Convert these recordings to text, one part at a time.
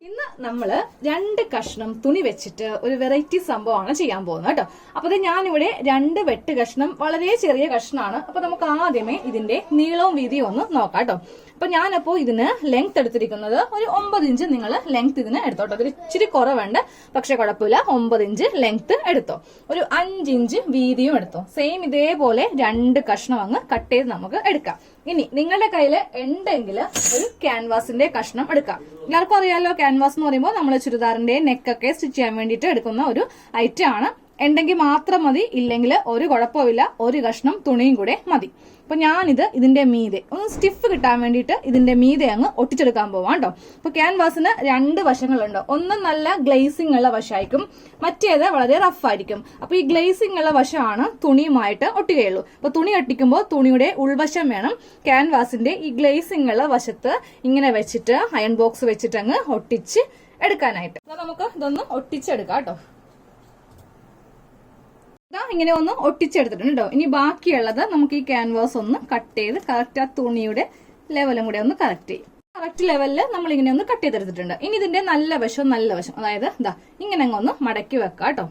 ഇന്ന് നമ്മള് 2 കഷ്ണം തുണി വെച്ചിട്ട് ഒരു വെറൈറ്റി സംഭവമാണ് ചെയ്യാൻ പോകുന്നത് കേട്ടോ. അപ്പൊ ഞാനിവിടെ 2 വെട്ട് കഷ്ണം വളരെ ചെറിയ കഷ്ണമാണ്. അപ്പൊ നമുക്ക് ആദ്യമേ ഇതിന്റെ നീളവും വീതിയും ഒന്ന് നോക്കാം കേട്ടോ. അപ്പൊ ഞാനപ്പോ ഇതിന് ലെങ്ത് എടുത്തിരിക്കുന്നത് ഒരു 9 ഇഞ്ച് നിങ്ങൾ ലെങ്ത് ഇതിന് എടുത്തോട്ടോ. അതൊരു ഇച്ചിരി കുറവുണ്ട്, പക്ഷെ കുഴപ്പമില്ല. 9 ഇഞ്ച് ലെങ്ത് എടുത്തോ. ഒരു 5 ഇഞ്ച് വീതിയും എടുത്തോ. സെയിം ഇതേപോലെ 2 കഷ്ണം അങ്ങ് കട്ട് ചെയ്ത് നമുക്ക് എടുക്കാം. ഇനി നിങ്ങളുടെ കയ്യിൽ ഉണ്ടെങ്കിൽ ഒരു ക്യാൻവാസിന്റെ കഷ്ണം എടുക്കാം. എല്ലാവർക്കും അറിയാലോ, ക്യാൻവാസ് എന്ന് പറയുമ്പോൾ നമ്മൾ ചുരിദാറിന്റെ നെക്കൊക്കെ സ്റ്റിച്ച് ചെയ്യാൻ വേണ്ടിയിട്ട് എടുക്കുന്ന ഒരു ഐറ്റം ആണ്. ഉണ്ടെങ്കിൽ മാത്രം മതി, ഇല്ലെങ്കിൽ ഒരു കുഴപ്പമില്ല. ഒരു കഷ്ണം തുണിയും കൂടെ മതി. അപ്പൊ ഞാനിത് ഇതിന്റെ മീതെ ഒന്ന് സ്റ്റിഫ് കിട്ടാൻ വേണ്ടിയിട്ട് ഇതിന്റെ മീതെ അങ്ങ് ഒട്ടിച്ചെടുക്കാൻ പോവാം കേട്ടോ. അപ്പൊ ക്യാൻവാസിന് 2 വശങ്ങളുണ്ട്. ഒന്ന് നല്ല ഗ്ലേസിംഗ് ഉള്ള വശമായിരിക്കും, മറ്റേത് വളരെ റഫ് ആയിരിക്കും. അപ്പൊ ഈ ഗ്ലേസിംഗ് ഉള്ള വശമാണ് തുണിയുമായിട്ട് ഒട്ടുകയുള്ളൂ. അപ്പൊ തുണി ഒട്ടിക്കുമ്പോൾ തുണിയുടെ ഉൾവശം വേണം ക്യാൻവാസിന്റെ ഈ ഗ്ലേസിംഗ് ഉള്ള വശത്ത് ഇങ്ങനെ വെച്ചിട്ട് അയൺ ബോക്സ് വെച്ചിട്ട് അങ്ങ് ഒട്ടിച്ച് എടുക്കാനായിട്ട്. നമുക്ക് ഇതൊന്ന് ഒട്ടിച്ചെടുക്കാം കേട്ടോ. ഇങ്ങനെ ഒന്ന് ഒട്ടിച്ചെടുത്തിട്ടുണ്ട് കേട്ടോ. ഇനി ബാക്കിയുള്ളത് നമുക്ക് ഈ ക്യാൻവാസ് ഒന്ന് കട്ട് ചെയ്ത് കറക്റ്റ് ആ തുണിയുടെ ലെവലും കൂടെ ഒന്ന് കറക്റ്റ് ചെയ്യും. കറക്റ്റ് ലെവലിൽ നമ്മൾ ഇങ്ങനെ ഒന്ന് കട്ട് ചെയ്തെടുത്തിട്ടുണ്ട്. ഇനി ഇതിന്റെ നല്ല വശം അതായത് ഇതാ ഇങ്ങനെ അങ്ങൊന്ന് മടക്കി വെക്കാം കേട്ടോ.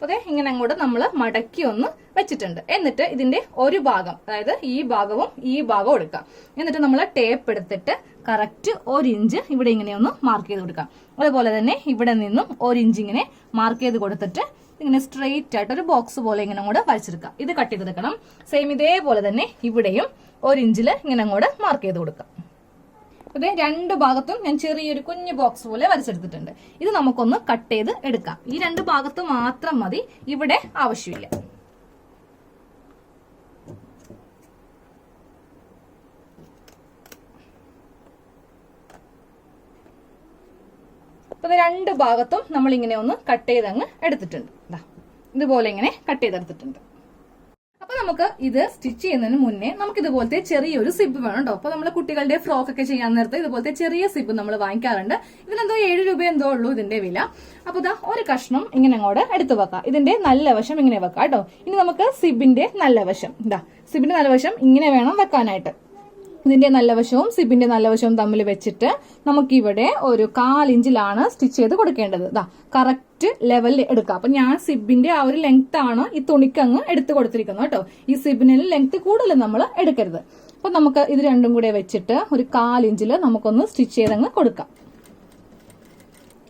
അതെ, ഇങ്ങനെ അങ്ങോട്ട് നമ്മൾ മടക്കി ഒന്ന് വെച്ചിട്ടുണ്ട്. എന്നിട്ട് ഇതിന്റെ ഒരു ഭാഗം, അതായത് ഈ ഭാഗവും ഈ ഭാഗവും എടുക്കാം. എന്നിട്ട് നമ്മൾ ടേപ്പ് എടുത്തിട്ട് കറക്റ്റ് 1 ഇഞ്ച് ഇവിടെ ഇങ്ങനെ ഒന്ന് മാർക്ക് ചെയ്ത് കൊടുക്കാം. അതുപോലെ തന്നെ ഇവിടെ നിന്നും 1 ഇഞ്ച് ഇങ്ങനെ മാർക്ക് ചെയ്ത് കൊടുത്തിട്ട് ഇങ്ങനെ സ്ട്രെയിറ്റ് ആയിട്ട് ഒരു ബോക്സ് പോലെ ഇങ്ങനെ അങ്ങോട്ട് വരച്ചെടുക്കാം. ഇത് കട്ട് ചെയ്തെടുക്കണം. സെയിം ഇതേപോലെ തന്നെ ഇവിടെയും 1 ഇഞ്ചിൽ ഇങ്ങനെ അങ്ങോട്ട് മാർക്ക് ചെയ്ത് കൊടുക്കാം. അതെ, 2 ഭാഗത്തും ഞാൻ ചെറിയൊരു കുഞ്ഞു ബോക്സ് പോലെ വരച്ചെടുത്തിട്ടുണ്ട്. ഇത് നമുക്കൊന്ന് കട്ട് ചെയ്ത് എടുക്കാം. ഈ 2 ഭാഗത്ത് മാത്രം മതി, ഇവിടെ ആവശ്യമില്ല. അപ്പൊ 2 ഭാഗത്തും നമ്മൾ ഇങ്ങനെ ഒന്ന് കട്ട് ചെയ്ത് അങ്ങ് എടുത്തിട്ടുണ്ട്. ഇതുപോലെ ഇങ്ങനെ കട്ട് ചെയ്തെടുത്തിട്ടുണ്ട്. അപ്പൊ നമുക്ക് ഇത് സ്റ്റിച്ച് ചെയ്യുന്നതിന് മുന്നേ നമുക്ക് ഇതുപോലത്തെ ചെറിയൊരു സിബ് വേണം കേട്ടോ. അപ്പൊ നമ്മൾ കുട്ടികളുടെ ഫ്രോക്ക് ഒക്കെ ചെയ്യാൻ നേരത്തെ ഇതുപോലത്തെ ചെറിയ സിബ് നമ്മൾ വാങ്ങിക്കാറുണ്ട്. ഇതിനെന്തോ 7 രൂപ എന്തോ ഉള്ളൂ ഇതിന്റെ വില. അപ്പൊ ഇതാ ഒരു കഷ്ണം ഇങ്ങനെ അങ്ങോട്ട് എടുത്തു വെക്കാം. ഇതിന്റെ നല്ല വശം ഇങ്ങനെ വെക്കാം കേട്ടോ. ഇനി നമുക്ക് സിബിന്റെ നല്ല വശം, സിബിന്റെ നല്ല വശം ഇങ്ങനെ വേണം വെക്കാനായിട്ട്. ഇതിന്റെ നല്ല വശവും സിബിന്റെ നല്ല വശവും തമ്മിൽ വെച്ചിട്ട് നമുക്കിവിടെ ഒരു 1/4 ഇഞ്ചിലാണ് സ്റ്റിച്ച് ചെയ്ത് കൊടുക്കേണ്ടത്. കറക്റ്റ് ലെവലിൽ എടുക്കാം. അപ്പൊ ഞാൻ സിബിന്റെ ആ ഒരു ലെങ്ത് ആണ് ഈ തുണിക്കങ്ങ് എടുത്തു കൊടുത്തിരിക്കുന്നത് കേട്ടോ. ഈ സിബിന് ലെങ്ത് കൂടുതൽ നമ്മൾ എടുക്കരുത്. അപ്പൊ നമുക്ക് ഇത് രണ്ടും കൂടെ വെച്ചിട്ട് ഒരു 1/4 ഇഞ്ചിൽ നമുക്കൊന്ന് സ്റ്റിച്ച് ചെയ്തങ്ങ് കൊടുക്കാം.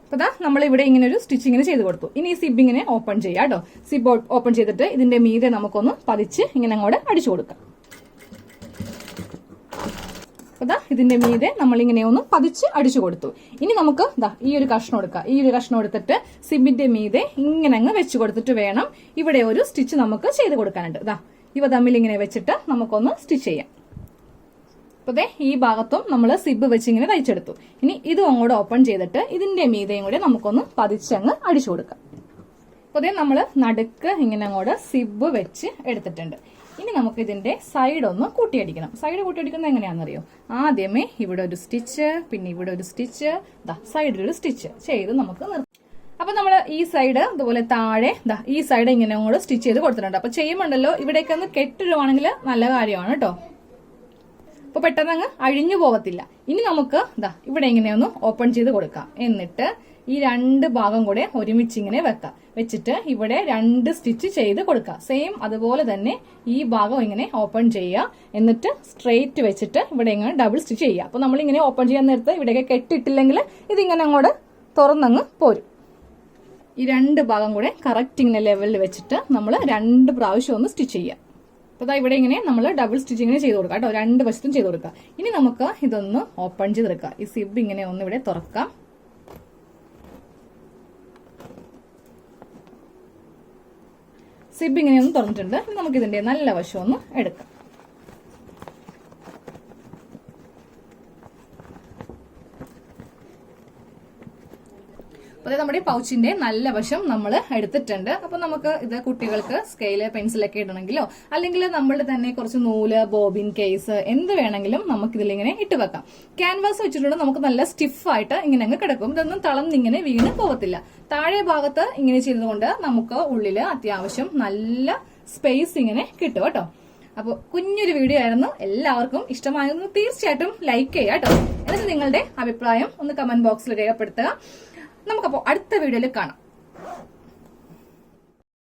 അപ്പൊ നമ്മൾ ഇവിടെ ഇങ്ങനെ ഒരു സ്റ്റിച്ചിങ്ങിന് ചെയ്ത് കൊടുത്തു. ഇനി ഈ സിബ് ഇങ്ങനെ ഓപ്പൺ ചെയ്യാം കേട്ടോ. സിബ് ഓപ്പൺ ചെയ്തിട്ട് ഇതിന്റെ മീതെ നമുക്കൊന്ന് പതിച്ച് ഇങ്ങനെ അങ്ങോട്ട് അടിച്ചു കൊടുക്കാം. ഇതിന്റെ മീതെ നമ്മൾ ഇങ്ങനെ ഒന്ന് പതിച്ച് അടിച്ചു കൊടുത്തു. ഇനി നമുക്ക് ഈ ഒരു കഷ്ണം എടുക്കാം. ഈ ഒരു കഷ്ണം എടുത്തിട്ട് സിബിന്റെ മീതെ ഇങ്ങനെ അങ്ങ് വെച്ച് കൊടുത്തിട്ട് വേണം ഇവിടെ ഒരു സ്റ്റിച്ച് നമുക്ക് ചെയ്ത് കൊടുക്കാനുണ്ട്. ഇവ തമ്മിൽ ഇങ്ങനെ വെച്ചിട്ട് നമുക്കൊന്ന് സ്റ്റിച്ച് ചെയ്യാം. അപ്പൊ ഈ ഭാഗത്തും നമ്മൾ സിബ് വെച്ച് ഇങ്ങനെ തയ്ച്ചെടുത്തു. ഇനി ഇതും അങ്ങോട്ട് ഓപ്പൺ ചെയ്തിട്ട് ഇതിന്റെ മീതെയും കൂടെ നമുക്കൊന്ന് പതിച്ചങ്ങ് അടിച്ചു കൊടുക്കാം. അപ്പൊ നമ്മൾ നടുക്ക് ഇങ്ങനെ അങ്ങോട്ട് സിബ് വെച്ച് എടുത്തിട്ടുണ്ട്. ഇനി നമുക്ക് ഇതിന്റെ സൈഡ് ഒന്ന് കൂട്ടിയടിക്കണം. സൈഡ് കൂട്ടിയടിക്കുന്നത് എങ്ങനെയാണെന്നറിയോ? ആദ്യമേ ഇവിടെ ഒരു സ്റ്റിച്ച്, പിന്നെ ഇവിടെ ഒരു സ്റ്റിച്ച്, സൈഡിലൊരു സ്റ്റിച്ച് ചെയ്ത് നമുക്ക് നിർത്താം. അപ്പൊ നമ്മൾ ഈ സൈഡ് അതുപോലെ താഴെ ഈ സൈഡ് ഇങ്ങനെ അങ്ങോട്ട് സ്റ്റിച്ച് ചെയ്ത് കൊടുത്തിട്ടുണ്ട്. അപ്പൊ ചെയ്യുമ്പോണ്ടല്ലോ ഇവിടേക്ക് ഒന്ന് കെട്ടിടുവാണെങ്കിൽ നല്ല കാര്യമാണ് കേട്ടോ. അപ്പൊ പെട്ടെന്ന് അങ്ങ് അഴിഞ്ഞു പോകത്തില്ല. ഇനി നമുക്ക് ഇവിടെ ഇങ്ങനെ ഒന്ന് ഓപ്പൺ ചെയ്ത് കൊടുക്കാം. എന്നിട്ട് ഈ 2 ഭാഗം കൂടെ ഒരുമിച്ച് ഇങ്ങനെ വെക്കാം. വെച്ചിട്ട് ഇവിടെ 2 സ്റ്റിച്ച് ചെയ്ത് കൊടുക്കുക. സെയിം അതുപോലെ തന്നെ ഈ ഭാഗം ഇങ്ങനെ ഓപ്പൺ ചെയ്യുക. എന്നിട്ട് സ്ട്രെയിറ്റ് വെച്ചിട്ട് ഇവിടെ ഇങ്ങനെ ഡബിൾ സ്റ്റിച്ച് ചെയ്യുക. അപ്പൊ നമ്മൾ ഇങ്ങനെ ഓപ്പൺ ചെയ്യാൻ നേരത്ത് ഇവിടെയൊക്കെ കെട്ടിട്ടില്ലെങ്കിൽ ഇതിങ്ങനെ അങ്ങോട്ട് തുറന്നങ്ങ് പോരും. ഈ 2 ഭാഗം കൂടെ കറക്റ്റ് ഇങ്ങനെ ലെവലിൽ വെച്ചിട്ട് നമ്മൾ 2 പ്രാവശ്യം ഒന്ന് സ്റ്റിച്ച് ചെയ്യുക. അപ്പൊ ഇവിടെ ഇങ്ങനെ നമ്മൾ ഡബിൾ സ്റ്റിച്ച് ഇങ്ങനെ ചെയ്ത് കൊടുക്കാം കേട്ടോ. 2 വശത്തും ചെയ്ത് കൊടുക്കുക. ഇനി നമുക്ക് ഇതൊന്ന് ഓപ്പൺ ചെയ്തെടുക്കാം. ഈ സിബ് ഇങ്ങനെ ഒന്ന് ഇവിടെ തുറക്കാം. സിബ് ഇങ്ങനെ ഒന്ന് തുറന്നിട്ടുണ്ട്. നമുക്ക് ഇതിന്റെ നല്ല വശം ഒന്ന് എടുക്കാം. അപ്പൊ നമ്മുടെ പൗച്ചിന്റെ നല്ല വശം നമ്മൾ എടുത്തിട്ടുണ്ട്. അപ്പൊ നമുക്ക് ഇത് കുട്ടികൾക്ക് സ്കെയില് പെൻസിലൊക്കെ ഇടണമെങ്കിലോ അല്ലെങ്കിൽ നമ്മളുടെ തന്നെ കുറച്ച് നൂല്, ബോബിൻ, കേസ് എന്ത് വേണമെങ്കിലും നമുക്ക് ഇതിലിങ്ങനെ ഇട്ട് വെക്കാം. ക്യാൻവാസ് വെച്ചിട്ടുണ്ടെങ്കിൽ നമുക്ക് നല്ല സ്റ്റിഫായിട്ട് ഇങ്ങനെ അങ്ങ് കിടക്കും. ഇതൊന്നും തളർന്നിങ്ങനെ വീണ് പോകത്തില്ല. താഴെ ഭാഗത്ത് ഇങ്ങനെ ചെയ്തതുകൊണ്ട് നമുക്ക് ഉള്ളില് അത്യാവശ്യം നല്ല സ്പേസ് ഇങ്ങനെ കിട്ടും കേട്ടോ. അപ്പോൾ കുഞ്ഞൊരു വീഡിയോ ആയിരുന്നു, എല്ലാവർക്കും ഇഷ്ടമായിരുന്നു തീർച്ചയായിട്ടും ലൈക്ക് ചെയ്യുക കേട്ടോ. എന്നിട്ട് നിങ്ങളുടെ അഭിപ്രായം ഒന്ന് കമന്റ് ബോക്സിൽ രേഖപ്പെടുത്തുക. നമുക്കപ്പോൾ അടുത്ത വീഡിയോയിൽ കാണാം.